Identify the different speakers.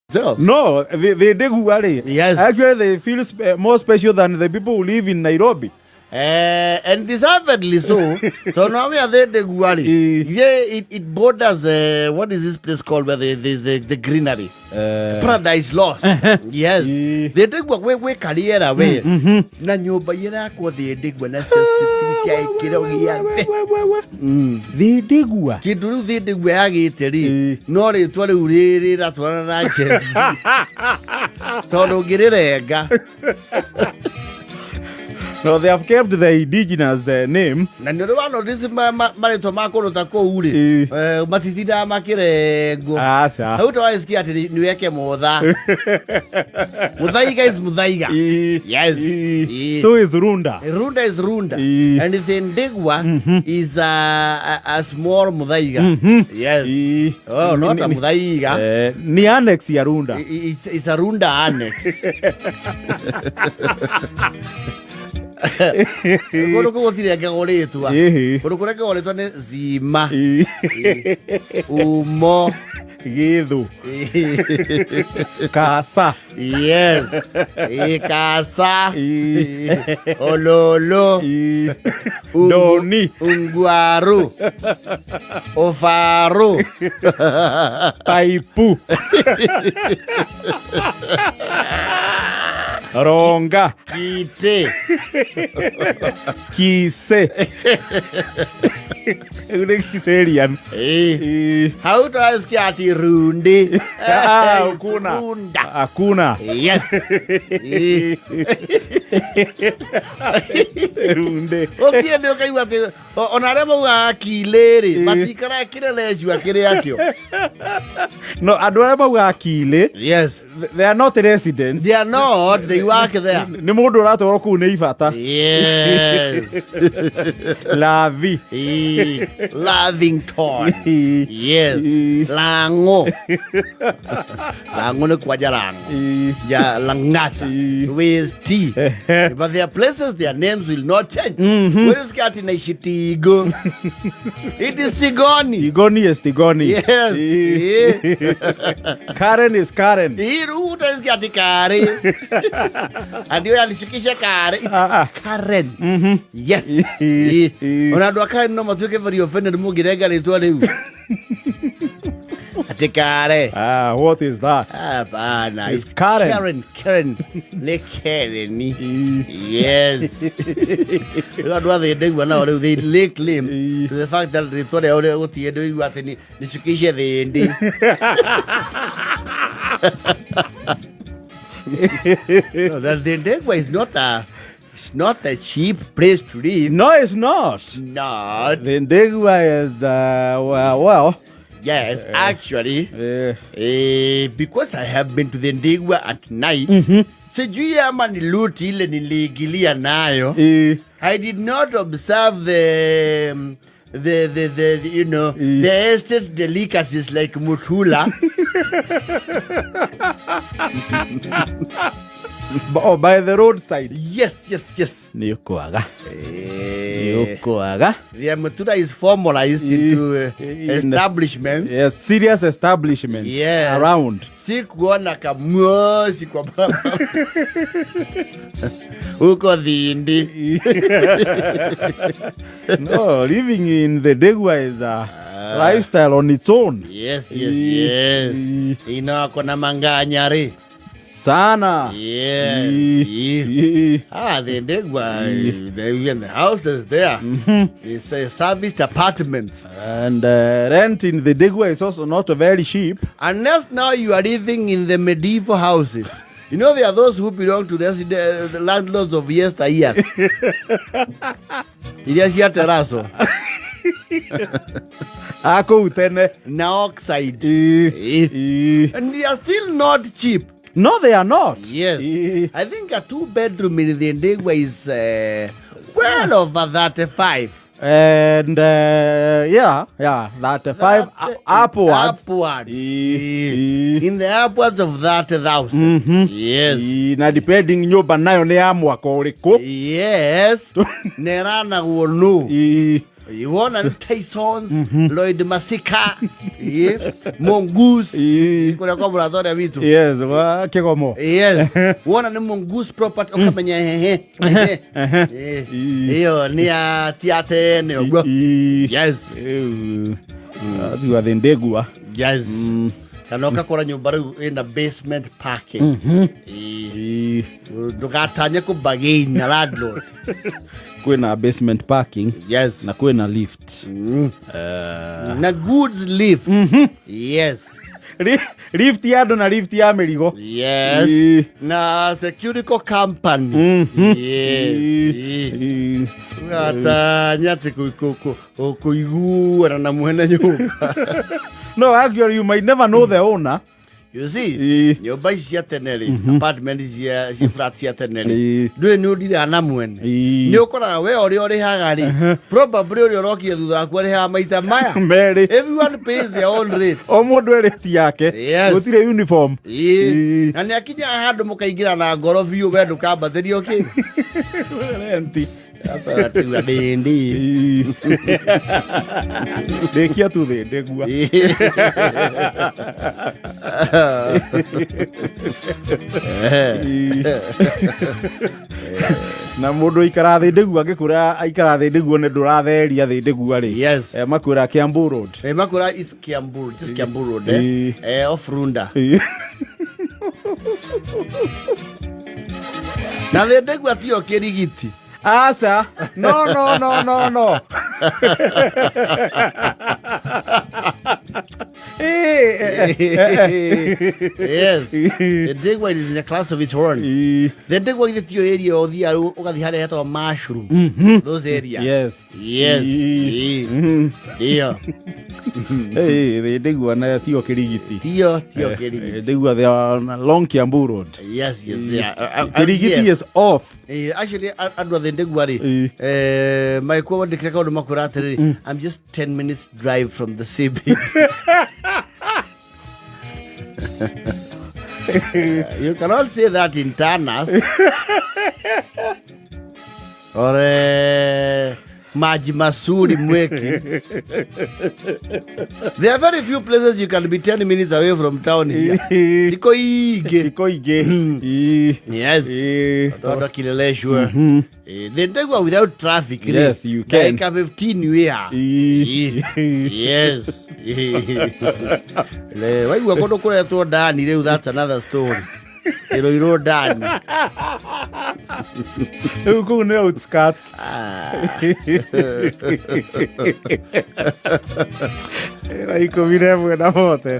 Speaker 1: No, they Niguari.
Speaker 2: Yes.
Speaker 1: Actually, they feel more special than the people who live in Nairobi.
Speaker 2: And deservedly so. So now we are there, Niguari. Yeah, it borders, what is this place called where there's the greenery? Paradise Lost. Yes. They take we career away. Na nyoba yera ko the Ndigua na sensitivity kira yate.
Speaker 1: The Ndigua.
Speaker 2: Kiduru the Ndigua agiteri. No re twale urere ratwana na che. Todo girerega.
Speaker 1: No, they have kept the indigenous name.
Speaker 2: Na ndio wano this marito makoro tako uri. Matitida makirego.
Speaker 1: Sa.
Speaker 2: Hauto waisikia ati niweke modha. Mudhaiga is mudhaiga. Yes.
Speaker 1: So is Runda.
Speaker 2: Runda is Runda. And the Ndigua is a small mudhaiga. Yes. Oh, not a mudhaiga.
Speaker 1: Ni annex ya Runda.
Speaker 2: It's a Runda annex. Kono ko tire ka gore etua. Kono kore ka gore etua ne zima. Umo
Speaker 1: Githu. Kasa.
Speaker 2: Yes. Kasa. Ololo.
Speaker 1: Doni.
Speaker 2: Ungwaru. Ofaru.
Speaker 1: Taipu. Ronga.
Speaker 2: Kite.
Speaker 1: Kise. Ule kiserian.
Speaker 2: How to ask ati rundi?
Speaker 1: Hakuna. Hakuna.
Speaker 2: Yes.
Speaker 1: Runde.
Speaker 2: Okay, ndio kai wate. Onarema wa kileri. Matikara kile leju akire yakyo.
Speaker 1: No, adorable wa kile.
Speaker 2: Yes.
Speaker 1: They are not residents.
Speaker 2: They are not. They work there.
Speaker 1: Ni mundu rato ku nei fata.
Speaker 2: Yes.
Speaker 1: Lavi.
Speaker 2: Lavington. Yes. Lango. Lango ne kwa jalango. Ya langata. With T. But there are places their names will not change. Where's Kati na Shitigo? It is Tigoni.
Speaker 1: Tigoni is Tigoni.
Speaker 2: Yes.
Speaker 1: Karen is Karen.
Speaker 2: Ruta is Kati Kare. And you alishikisha Kare. It's Karen. Yes. Unadwa Karen no matuke very offended mugirega ni tuwa ni. Atikare.
Speaker 1: What is that?
Speaker 2: Bana.
Speaker 1: It's Karen.
Speaker 2: Karen. Ne Karen. Yes. Unadwa the Ndigua now they lay claim to the fact that they thought they were doing what ni shikisha the ending. No, that the Ndigua is it's not a cheap place to live.
Speaker 1: No, it's not.
Speaker 2: It's not.
Speaker 1: The Ndigua is well.
Speaker 2: Yes, actually, because I have been to the Ndigua at night, sijui ama niluti ile niligilia nayo. I did not observe the you know the estate delicacies like mutula.
Speaker 1: By the roadside.
Speaker 2: Yes.
Speaker 1: Nigukuhiriria. Nigukuhiriria.
Speaker 2: The mutula is formalized into establishments.
Speaker 1: Yes, serious establishments around.
Speaker 2: Sikuona kamosi kwa baba. Uko dhindi.
Speaker 1: No, living in the Ndigua is a lifestyle on its own.
Speaker 2: Yes. Ina kona manganyari.
Speaker 1: Sana.
Speaker 2: Yeah. The Ndigua, even the houses there. It's a serviced apartments.
Speaker 1: And rent in the Ndigua is also not very cheap.
Speaker 2: Unless now you are living in the medieval houses. You know, there are those who belong to the landlords of yesteryears. Yes, terrazo.
Speaker 1: Ako utene.
Speaker 2: Naoxide. And they are still not cheap.
Speaker 1: No, they are not.
Speaker 2: Yes. I think a 2-bedroom in the Ndigua is well over 35.
Speaker 1: And 35 upwards.
Speaker 2: In the upwards of 30,000. Yes.
Speaker 1: Na depending nyoba nayo ne ya mwaka uriko.
Speaker 2: Yes. Nerana wonu. You want Tyson's, Lloyd Masika, Mongoose. Kuna kwa muratori vitu.
Speaker 1: Yes, wa kegomo.
Speaker 2: Yes. Wana ni Mongoose property okamenya Iyo ni ya tiate ne ogwo. Yes.
Speaker 1: You are the Thindigua.
Speaker 2: Yes. Kanoka kora nyumba in a basement parking. Ndukatanya kubagain na landlord.
Speaker 1: Kwena basement parking.
Speaker 2: Yes.
Speaker 1: Na kwena lift.
Speaker 2: Na goods lift. Yes.
Speaker 1: Lift ya ndo na lift ya merigo.
Speaker 2: Yes. Na security company. Yes. Ngata nyati kuigua na muhena nyumba.
Speaker 1: No, actually, you might never know the owner.
Speaker 2: You see, nyumba cia teneri, apartment cia flats cia teneri. Ndwe ni udire anamwene. Ni ukora we ori hagari. Probably ori roki thutha ku ri ha maita maya. Everyone pays their own rate.
Speaker 1: O mundu ereti yake. Gutire uniform.
Speaker 2: Na ni akinya handu mukaingira na goro view we ndukambatherio ki.
Speaker 1: Renti.
Speaker 2: Asa tu adendi.
Speaker 1: Dekia tu Thindigua. Na mundu ikara Thindigua ngikura aikara Thindigua ne nduratheria Thindigua ri.
Speaker 2: Yes.
Speaker 1: Makura Kiambu Road.
Speaker 2: Makura is Kiambu, just Kiambu Road off Runda. Na Thindigua tio kirigiti.
Speaker 1: Asa, no.
Speaker 2: Yes. The Thindigua is in a class of its own. The Thindigua is the area of the Uga the mushroom. Those areas. Yes. Yeah.
Speaker 1: Hey, the Thindigua na tio kirigiti.
Speaker 2: Tio kirigiti.
Speaker 1: Thindigua they are on Long Kiambu Road.
Speaker 2: Yes, they are.
Speaker 1: Kirigiti is off.
Speaker 2: Actually, adwa the Thindigua my kwa ndikeka ndo makuratiri. I'm just 10 minutes drive from the CBD. You cannot say that in Tanas. Or Maji Masuri Mweki. There are very few places you can be 10 minutes away from town here. Tikoige. Yes. Toda Kileleshwa. They go without traffic.
Speaker 1: Yes, you can.
Speaker 2: Like a 15 year. Yes. Why you are going to call it to Dani? That's another story. You know Dan.
Speaker 1: You go now, Scats. Iko virevu na mote.